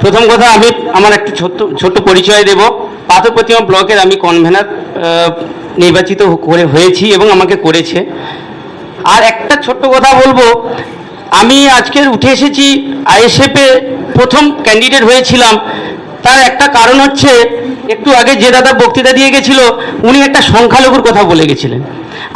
প্রথম কথা আমি আমার একটা ছোট্ট পরিচয় দেব। পাথরপ্রতিমা ব্লকের আমি কনভেনার নির্বাচিত হয়েছি এবং আমাকে করেছে। আর একটা ছোট্ট কথা বলবো, আমি আজকের উঠে এসেছি আইএসএফে প্রথম ক্যান্ডিডেট হয়েছিলাম। তার একটা কারণ হচ্ছে, একটু আগে যে দাদা বক্তৃতা দিয়ে গেছিল উনি একটা সংখ্যালঘুর কথা বলে গেছিলেন।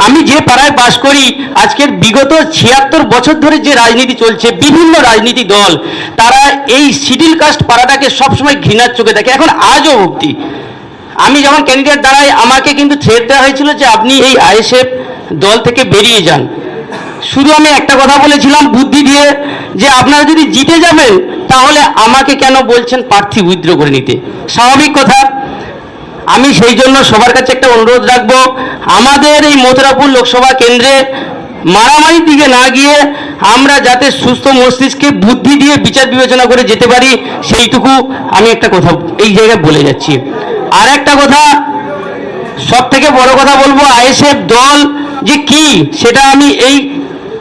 আমি যে পাড়ায় বাস করি, আজকের বিগত ৭৬ বছর ধরে যে রাজনীতি চলছে, বিভিন্ন রাজনীতি দল তারা এই শিডিউল কাস্ট পাড়াটাকে সবসময় ঘৃণার চোখে দেখে, এখন আজও অবধি। আমি যখন ক্যান্ডিডেট দাঁড়াই আমাকে কিন্তু থ্রেট দেওয়া হয়েছিল যে আপনি এই আইএসএফ দল থেকে বেরিয়ে যান। শুধু আমি একটা কথা বলেছিলাম বুদ্ধি দিয়ে, যে আপনারা যদি জিতে যাবেন তাহলে আমাকে কেন বলছেন প্রার্থী উইথড্র করে নিতে? স্বাভাবিক কথা। আমি সেই জন্য সবার কাছে একটা অনুরোধ রাখবো, আমাদের এই মথুরাপুর লোকসভা কেন্দ্রে মারামারির দিকে না গিয়ে আমরা যাতে সুস্থ মস্তিষ্কে বুদ্ধি দিয়ে বিচার বিবেচনা করে যেতে পারি, সেইটুকু আমি একটা কথা এই জায়গায় বলে যাচ্ছি। আর একটা কথা, সব থেকে বড় কথা বলবো, আইএসএফ দল যে কি সেটা আমি এই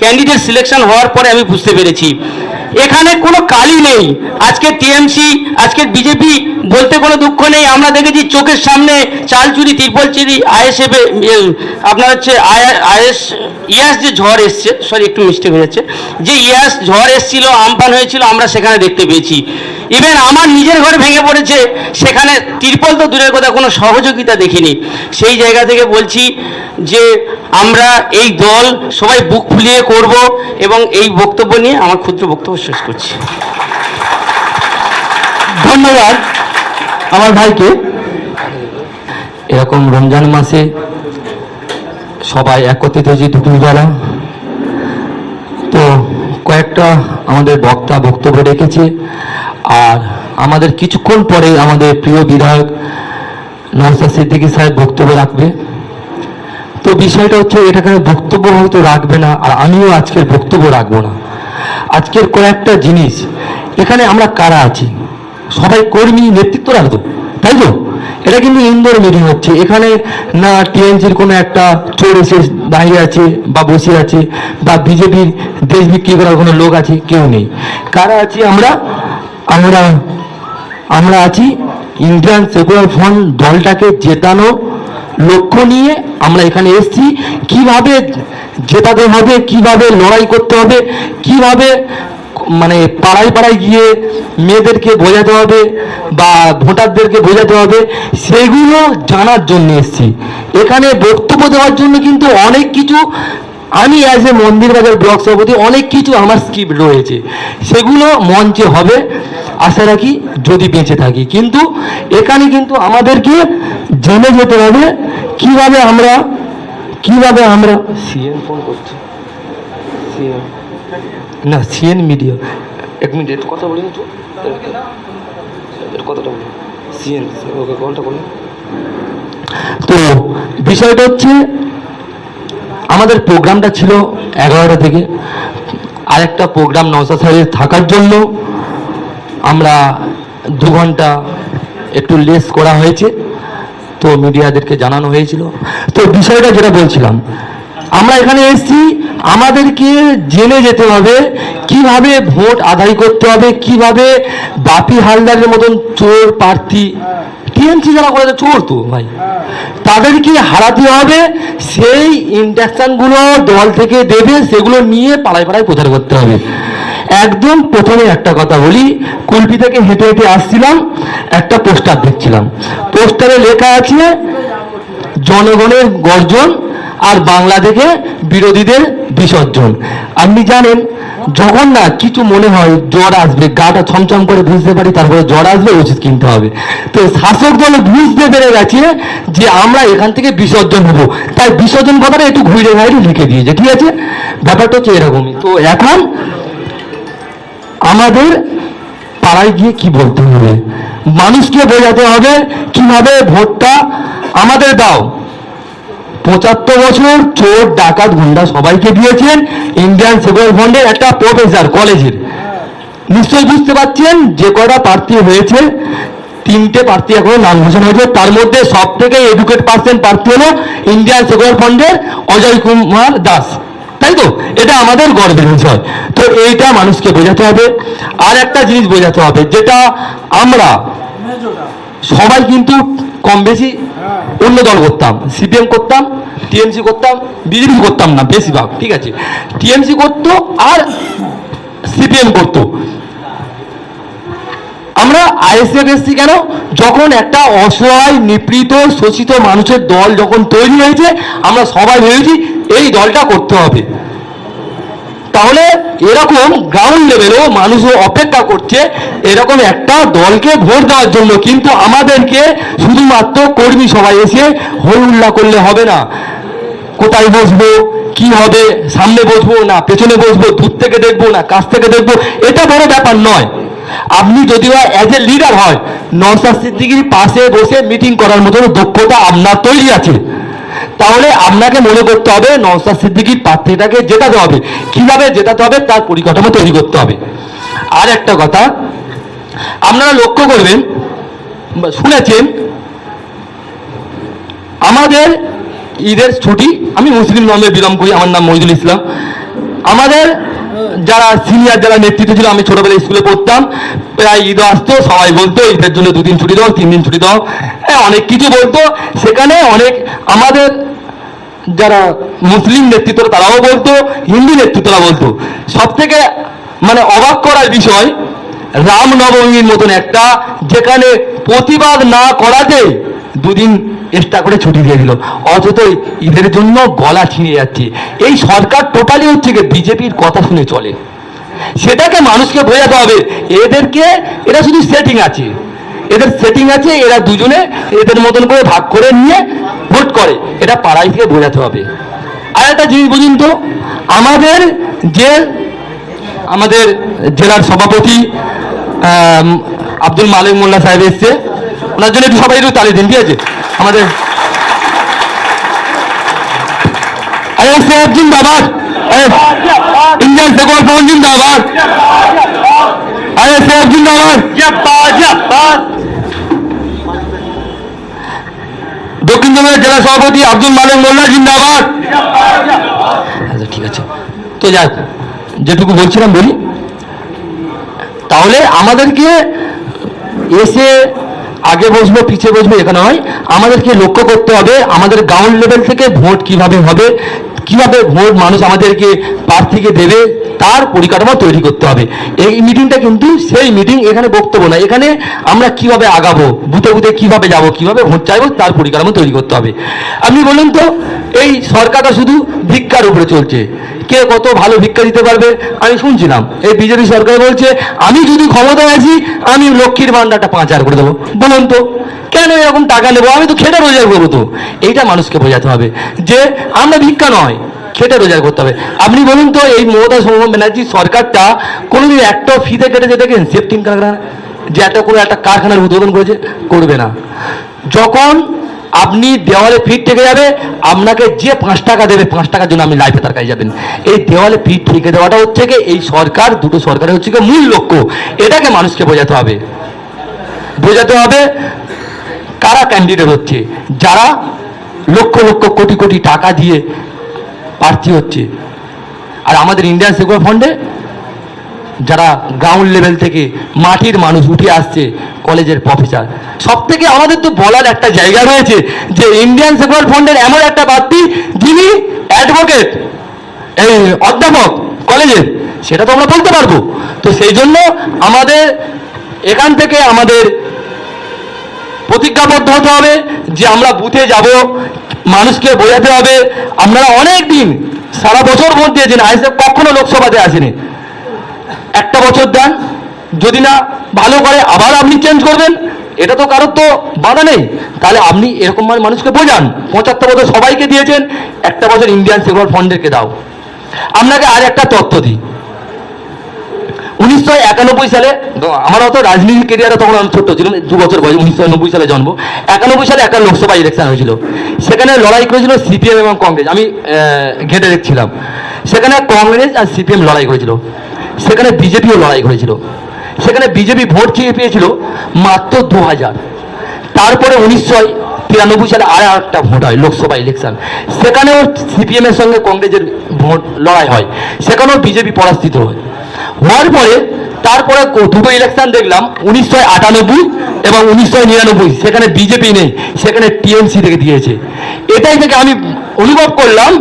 ক্যান্ডিডেট সিলেকশন হওয়ার পরে আমি বুঝতে পেরেছি। এখানে কোনো কালি নেই। আজকে টিএমসি, আজকের বিজেপি বলতে কোনো দুঃখ নেই। আমরা দেখেছি চোখের সামনে চাল চুরি, তিরপল চুরি, আইএসএফ আপনার হচ্ছে ইয়াস যে ঝড় এসছে, সরি একটু মিস্টেক হয়ে যাচ্ছে, যে ইয়াস ঝড় এসছিল, আমফান হয়েছিল, আমরা সেখানে দেখতে পেয়েছি। ইভেন আমার নিজের ঘর ভেঙে পড়েছে, সেখানে তিরপল তো দূরের কথা, কোনো সহযোগিতা দেখিনি। সেই জায়গা থেকে বলছি যে আমরা এই দল সবাই বুক ফুলিয়ে করব, এবং এই বক্তব্য নিয়ে আমার ক্ষুদ্র বক্তব্য শেষ করছি। ধন্যবাদ আমার ভাইকে। এরকম রমজান মাসে সবাই একত্রিত হয়েছে দুপুরবেলা, তো কয়েকটা আমাদের বক্তা বক্তব্য রেখেছে। আর আমাদের কিছুক্ষণ পরে আমাদের প্রিয় বিধায়ক নওশাদ সিদ্দিকী সাহেব বক্তব্য রাখবে। তো বিষয়টা হচ্ছে, এটাকে বক্তব্য হয়তো রাখবে না, আর আমিও আজকের বক্তব্য রাখবো না। আজকের কয়েকটা জিনিস, এখানে আমরা কারা আছি, সবাই কর্মী, নেতৃত্ব রাখতো, তাই তো? এটা কিন্তু ইনডোর মিটিং হচ্ছে। এখানে না টিএমসির কোনো একটা চোর এসে দাঁড়িয়ে আছে বা বসে আছে, বা বিজেপির দেশ বিক্রি করার কোনো লোক আছে, কেউ নেই। কারা আছি আমরা? আমরা আমরা আছি ইন্ডিয়ান সেকুলার ফ্রন্ট দলটাকে জেতানো লক্ষ্য নিয়ে আমরা এখানে এসেছি। কিভাবে জেতাতে হবে, কিভাবে লড়াই করতে হবে, কিভাবে মানে পাড়ায় পাড়ায় গিয়ে মেয়েদেরকে বোঝাতে হবে বা ভোটারদেরকে বোঝাতে হবে, সেগুলো জানার জন্য এসেছি। এখানে বক্তব্য দেওয়ার জন্য কিন্তু অনেক কিছু, আমি অ্যাজ এ মন্দিরবাজার ব্লক সভাপতি অনেক কিছু আমার স্ক্রিপ্ট রয়েছে, সেগুলো মঞ্চে হবে আশা রাখি, যদি বেঁচে থাকি। কিন্তু এখানে কিন্তু আমাদেরকে জেনে যেতে হবে কিভাবে আমরা সিএন ফোন করছি, না সিএন মিডিয়া, এক মিনিট কথা বলি, কথাটা বলি, সিএন ওকে কলটা করুন। তো বিষয়টা হচ্ছে, আমাদের প্রোগ্রামটা ছিল 11টা থেকে, আরেকটা প্রোগ্রাম নওশাদ সাহেবের থাকার জন্য আমরা 2 ঘন্টা একটু লেস করা হয়েছে, তো মিডিয়াদেরকে জানানো হয়েছিল। তো বিষয়টা যেটা বলছিলাম, আমরা এখানে এসেছি, আমাদেরকে জেনে যেতে হবে কিভাবে ভোট আদায় করতে হবে, কিভাবে বাপি হালদারের মতন চোর প্রার্থী, টিএমসি যারা করে চোর তো ভাই, তাদেরকে হারাতে হবে। সেই ইন্ডাকশনগুলো দল থেকে দেবে, সেগুলো নিয়ে পাড়ায় পাড়ায় প্রচার করতে হবে। একদম প্রথমে একটা কথা বলি, কুলপি থেকে হেঁটে হেঁটে আসছিলাম, একটা পোস্টার দেখছিলাম, পোস্টারে লেখা আছে জনগণের গর্জন আর বাংলা থেকে বিরোধীদের বিসর্জন। আপনি জানেন, যখন না কিছু মনে হয় জ্বর আসবে, গাটা ছমছম করে বুঝতে পারি, তারপরে জ্বর আসবে, ওষুধ কিনতে হবে। তো শাসক দল বুঝতে পেরে গেছে যে আমরা এখান থেকে বিসর্জন হবো, তাই বিসর্জন কথাটা একটু ঘুরে ঘাইরে লিখে দিয়েছে, ঠিক আছে? ব্যাপারটা হচ্ছে এরকমই। তো এখন আমাদের পাড়ায় গিয়ে কি বলতে হবে, মানুষকে বোঝাতে হবে কিভাবে ভোটটা আমাদের দাও। 75 বছর চোর ডাকাত গুন্ডা সবাইকে দিয়েছেন ইন্ডিয়ান সেকুলার ফ্রন্টের একটা প্রফেসর কলেজের। নিশ্চয়ই বুঝতে পারছেন যে কটা প্রার্থী হয়েছে, 3টে প্রার্থী এখনো নাম ঘোষণা হয়েছে, তার মধ্যে সব থেকে এডুকেট পার্সেন্ট প্রার্থী হলো ইন্ডিয়ান সেকুলার ফ্রন্টের অজয় কুমার দাস, তাই তো? এটা আমাদের গর্বের বিষয়। তো এইটা মানুষকে বোঝাতে হবে। আর একটা জিনিস বোঝাতে হবে, যেটা আমরা সবাই কিন্তু কম বেশি অন্য দল করতাম, সিপিএম করতাম, টিএমসি করতাম, বিজেপি করতাম না বেশিরভাগ, ঠিক আছে? টিএমসি করতো আর সিপিএম করতো। আমরা আইএসএফ এসছি কেন? যখন একটা অসহায় নিপীড়িত শোষিত মানুষের দল যখন তৈরি হয়েছে, আমরা সবাই ভেবেছি এই দলটা করতে হবে। তাহলে এরকম গ্রাউন্ড লেভেলেও মানুষও অপেক্ষা করছে এরকম একটা দলকে ভোট দেওয়ার জন্য। কিন্তু আমাদেরকে শুধুমাত্র কর্মী সবাই এসে হই হুল্লা করলে হবে না। কোথায় বসবো, কি হবে, সামনে বসবো না পেছনে বসবো, দূর থেকে দেখবো না কাছ থেকে দেখবো, এটা বড় ব্যাপার নয়। আপনি যদিও অ্যাজ এ লিডার হয়, নওশাদ সিদ্দিকীর পাশে বসে মিটিং করার মতো দক্ষতা আপনার তৈরি আছে, তাহলে আপনাকে মনে করতে হবে নওশাদ সিদ্দিকীর প্রার্থীটাকে জেতাতে হবে। কিভাবে জেতাতে হবে তার পরিকাঠামো তৈরি করতে হবে। আর একটা কথা আপনারা লক্ষ্য করবেন, শুনেছেন আমাদের ঈদের ছুটি, আমি মুসলিম ধর্মে বিলম্ব করি, আমার নাম মহিদুল ইসলাম। আমাদের যারা সিনিয়র যারা নেতৃত্ব ছিল, আমি ছোটবেলায় স্কুলে পড়তাম, প্রায় ঈদ আসতো, সবাই বলতো ঈদের জন্য 2 দিন ছুটি দাও, 3 দিন ছুটি দাও, অনেক কিছু বলতো। সেখানে অনেক আমাদের যারা মুসলিম নেতৃত্ব তারাও বলতো, হিন্দু নেতৃত্বরা বলতো। সব থেকে মানে অবাক করার বিষয়, রামনবমীর মতন একটা যেখানে প্রতিবাদ না করাতে 2 দিন এক্সট্রা করে ছুটি দিয়ে দিল, অথচ ঈদের জন্য গলা ছিঁড়ে যাচ্ছে। এই সরকার টোটালি হচ্ছে কি বিজেপির কথা শুনে চলে। সেটাকে মানুষকে বোঝাতে হবে, এদেরকে এরা শুধু সেটিং আছে, এদের সেটিং আছে, এরা দুজনে এদের মতন করে ভাগ করে নিয়ে ভোট করে, এটা পাড়ায় থেকে বোঝাতে হবে। আর একটা জিনিস বুঝুন তো, আমাদের জেলার সভাপতি আব্দুল মালিক মোল্লা সাহেব এসছে, ওনার জন্য একটু সবাই একটু তালি দিন, ঠিক আছে? আমাদের আইএসএফ জিন্দাবাদ, ইন্ডিয়ান সেকুলার ফ্রন্ট জিন্দাবাদ, আইএসএফ জিন্দাবাদ। দক্ষিণ দিনাজপুর জেলা সভাপতি আব্দুল মালিক মোল্লা জিন্দাবাদ। আচ্ছা ঠিক আছে, তো যাক, যেটুকু বলছিলাম বলি। তাহলে আমাদেরকে এসে আগে বসবো পিছিয়ে বসবো এখানে হয়, আমাদেরকে লক্ষ্য করতে হবে আমাদের গ্রাউন্ড লেভেল থেকে ভোট কিভাবে হবে, কিভাবে ভোট মানুষ আমাদেরকে প্রার্থীকে দেবে, তার পরিকাঠামো তৈরি করতে হবে। এই মিটিংটা কিন্তু সেই মিটিং, এখানে বক্তব্য না, এখানে আমরা কিভাবে আগাবো, বুথে বুথে কিভাবে যাব, কিভাবে ভোট চাইবো, তার পরিকাঠামো তৈরি করতে হবে। আপনি বলুন তো, এই সরকারটা শুধু ভিক্ষার উপরে চলছে, কে কত ভালো ভিক্ষা দিতে পারবে। আমি শুনছিলাম এই বিজেপি সরকার বলছে আমি যদি ক্ষমতায় আছি আমি লক্ষ্মীর ভান্ডারটা 5,000 করে দেবো। বলুন তো কেন এরকম টাকা নেবো, আমি তো খেটে রোজগার করবো। তো এইটা মানুষকে বোঝাতে হবে যে আমরা ভিক্ষা নয়, খেটে রোজগার করতে হবে। আপনি বলুন তো, এই মমতা ব্যানার্জি সরকারটা কোনোদিন একটা ফিতে কেটেছে দেখেন? সেফটিং কারখানা যে একটা করে একটা কারখানার উদ্বোধন করেছে? করবে না। যখন আপনি দেওয়ালে ফিট ঠেকে যাবে, আপনাকে যে 5 টাকা দেবে, 5 টাকার জন্য আপনি লাইফে তার কাছে যাবেন। এই দেওয়ালে ফিট ঠেকে দেওয়াটা হচ্ছে কি এই সরকার, দুটো সরকারের হচ্ছে কি মূল লক্ষ্য। এটাকে মানুষকে বোঝাতে হবে। কারা ক্যান্ডিডেট হচ্ছে, যারা লক্ষ লক্ষ কোটি কোটি টাকা দিয়ে প্রার্থী হচ্ছে। আর আমাদের ইন্ডিয়ান সেকুলার ফ্রন্টে যারা গ্রাউন্ড লেভেল থেকে মাটির মানুষ উঠে আসছে, কলেজের প্রফেসর, সব থেকে আমাদের তো বলার একটা জায়গা রয়েছে যে ইন্ডিয়ান সেকুলার ফ্রন্টের এমন একটা প্রার্থী যিনি অ্যাডভোকেট, এই অধ্যাপক কলেজের, সেটা তো আমরা বলতে পারবো। তো সেই জন্য আমাদের এখান থেকে আমাদের প্রতিজ্ঞাবদ্ধ হতে হবে যে আমরা বুথে যাব, মানুষকে বোঝাতে হবে। আপনারা অনেক দিন সারা বছর ভোট দিয়েছেন, আইএসএফ কখনো লোকসভাতে আসেনি। একটা বছর দেন, যদি না ভালো করে আবার আপনি চেঞ্জ করবেন, এটা তো কারোর তো বাধা নেই। তাহলে আপনি এরকম মানুষকে বোঝান। 75 বছর সবাইকে দিয়েছেন, একটা বছর ইন্ডিয়ান সেকুলার ফ্রন্টকে দাও। আপনাকে আর একটা তথ্য দিই, 1991 সালে, আমার অত রাজনীতি কেরিয়ারে তখন আমি ছোট্ট ছিলাম, 2 বছর বয়স, 1990 সালে জন্ম। 91 সালে একটা লোকসভা ইলেকশন হয়েছিল, সেখানে লড়াই করেছিল সিপিএম এবং কংগ্রেস। আমি ঘেটে দেখছিলাম, সেখানে কংগ্রেস আর সিপিএম লড়াই করেছিল, সেখানে বিজেপিও লড়াই করেছিল। সেখানে বিজেপি ভোট চেয়ে পেয়েছিল মাত্র 2000। তারপরে 93 সালে আর একটা ভোট হয় লোকসভা ইলেকশন, সেখানেও সিপিএম এর সঙ্গে কংগ্রেসের ভোট লড়াই হয়, সেখানেও বিজেপি পরাস্তিত হয়। হওয়ার পরে তারপরে দুটো ইলেকশন দেখলাম 1998 এবং 1999, সেখানে বিজেপি নেই, সেখানে টিএমসি থেকে দিয়েছে। এটাই থেকে আমি অনুভব করলাম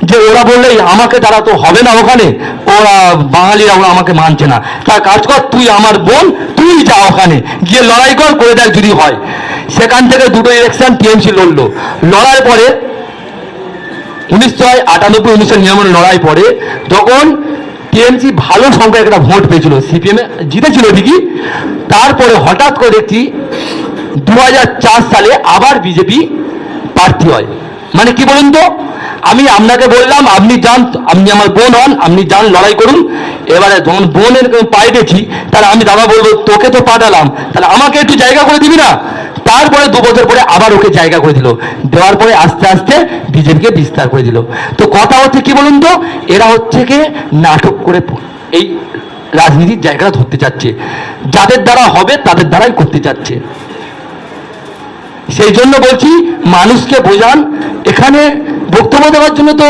যে ওরা বললেই আমাকে দ্বারা তো হবে না, ওখানে ওরা বাঙালিরা ওরা আমাকে মানছে না, তার কাজ কর, তুই আমার বোন, তুই যা ওখানে গিয়ে লড়াই কর, করে দেখ যদি হয়। সেখান থেকে দুটো ইলেকশন টিএমসি লড়লো, লড়ার পরে 1998 1999 লড়াই পরে তখন টিএমসি ভালো সংখ্যায় একটা ভোট পেয়েছিল, সিপিএম জিতেছিল ঠিকই। তারপরে হঠাৎ করে দেখছি 2004 সালে আবার বিজেপি প্রার্থী হয়। মানে কি বলুন তো, আমি আপনাকে বললাম আপনি যান, আপনি আমার বোন হন, আপনি যান লড়াই করুন। এবারে যখন বোনের পায়ে গেছি, তাহলে আমি দাদা বলবো তোকে তো পাঠালাম, তাহলে আমাকে একটু জায়গা করে দিবি না? তারপরে 2 বছর পরে আবার ওকে জায়গা করে দিল, দেওয়ার পরে আস্তে আস্তে বিজেপিকে বিস্তার করে দিল। তো কথা হচ্ছে কি বলুন তো, এরা হচ্ছে কি নাটক করে এই রাজনীতির জায়গাটা ধরতে চাচ্ছে, যাদের দ্বারা হবে তাদের দ্বারাই করতে চাচ্ছে। সেই জন্য বলছি মানুষকে বোঝান। এখানে বক্তব্য দেওয়ার জন্য তো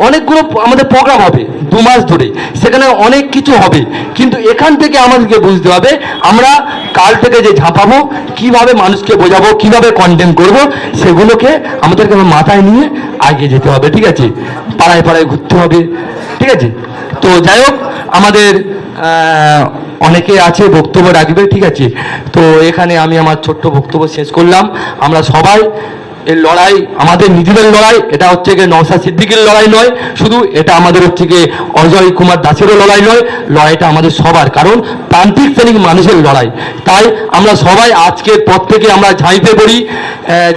অনেকগুলো আমাদের প্রোগ্রাম হবে 2 মাস ধরে, সেখানে অনেক কিছু হবে, কিন্তু এখান থেকে আমাদেরকে বুঝতে হবে আমরা কাল থেকে যে ঝাঁপাবো, কিভাবে মানুষকে বোঝাবো, কিভাবে কন্টেন্ট করব, সেগুলোকে আমাদেরকে মাথায় নিয়ে এগিয়ে যেতে হবে। ঠিক আছে, পাড়ায় পাড়ায় ঘুরতে হবে। ঠিক আছে, তো যাই হোক আমাদের অনেকে আছে বক্তব্য রাখবে। ঠিক আছে, তো এখানে আমি আমার ছোট্ট বক্তব্য শেষ করলাম। আমরা সবাই এই লড়াই আমাদের নিজেদের লড়াই, এটা হচ্ছে গিয়ে নওশাদ সিদ্দিকীর লড়াই নয় শুধু, এটা আমাদের হচ্ছে গিয়ে অজয় কুমার দাসেরও লড়াই নয়, লড়াইটা আমাদের সবার, কারণ প্রান্তিক শ্রেণীর মানুষের লড়াই। তাই আমরা সবাই আজকের পর থেকে আমরা ঝাঁপিয়ে পড়ি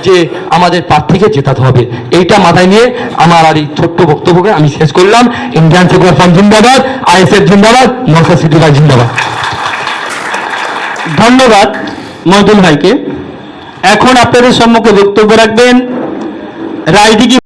যে আমাদের প্রার্থীকে জেতাতে হবে। এইটা মাথায় নিয়ে আমার আর এই ছোট্ট বক্তব্যকে আমি শেষ করলাম। ইন্ডিয়ান সেকুলার ফ্রন্ট জিন্দাবাদ, আইএসএফ জিন্দাবাদ, নওশাদ সিদ্দিকী জিন্দাবাদ। ধন্যবাদ মহিদুল ভাইকে। এখন আপনাদের সম্মুখে বক্তব্য রাখবেন রায়দিঘি